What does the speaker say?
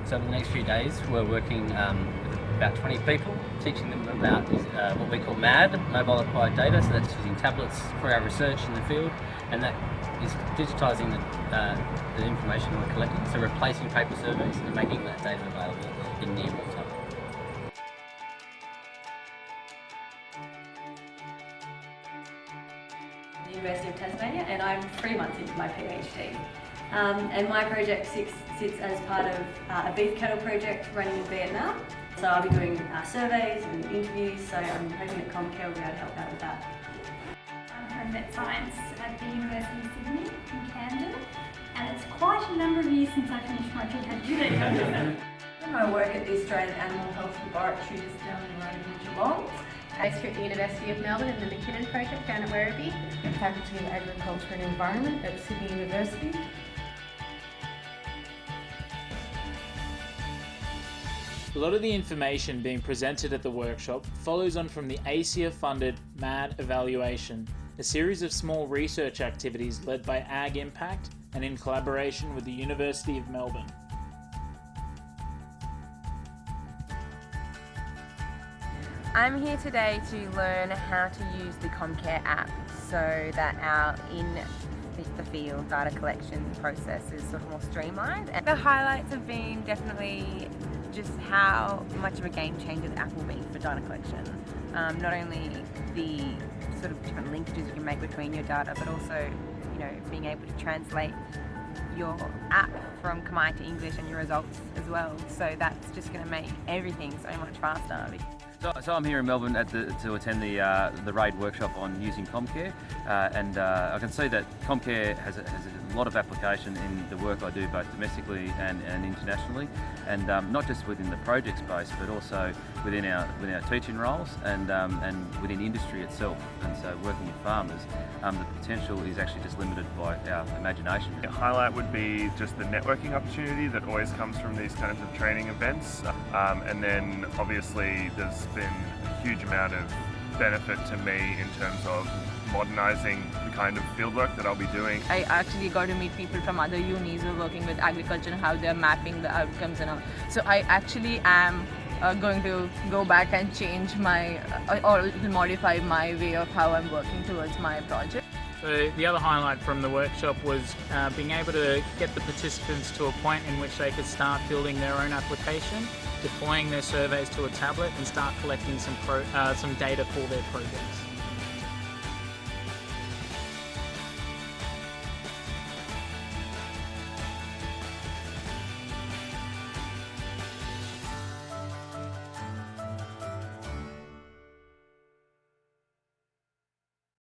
So over the next few days we're working with about 20 people, teaching them about what we call MAD, Mobile Acquired Data, so that's using tablets for our research in the field, and that is digitising the information we're collecting, so replacing paper surveys and making that data available in near real time. The University of Tasmania, and I'm 3 months into my PhD. And my project sits as part of a beef cattle project running in Vietnam. So I'll be doing surveys and interviews, so I'm hoping that CommCare will be able to help out with that. I'm from Vet Science at the University of Sydney in Camden, and it's quite a number of years since I finished my PhD. I work at the Australian Animal Health Laboratory just down the road in Geelong. I based at the University of Melbourne in the McKinnon project down at Werribee. Faculty of Agriculture and Environment at Sydney University. A lot of the information being presented at the workshop follows on from the ACIAR-funded MAD Evaluation, a series of small research activities led by Ag Impact and in collaboration with the University of Melbourne. I'm here today to learn how to use the CommCare app so that our the field data collection process is sort of more streamlined. And the highlights have been definitely just how much of a game changer the app will be for data collection. Not only the sort of different linkages you can make between your data, but also, being able to translate your app from Khmer to English and your results as well. So that's just going to make everything so much faster. So I'm here in Melbourne to attend the RAID workshop on using CommCare, and I can see that CommCare has a lot of application in the work I do both domestically and internationally, and not just within the project space, but also within our teaching roles and within industry itself. And so working with farmers, the potential is actually just limited by our imagination. The highlight would be just the networking opportunity that always comes from these kinds of training events, and then obviously there's been a huge amount of benefit to me in terms of modernising the kind of fieldwork that I'll be doing. I actually got to meet people from other unis who are working with agriculture and how they're mapping the outcomes and all. So I actually am going to go back and change my, or modify my way of how I'm working towards my project. So the other highlight from the workshop was being able to get the participants to a point in which they could start building their own application, deploying their surveys to a tablet and start collecting some data for their projects.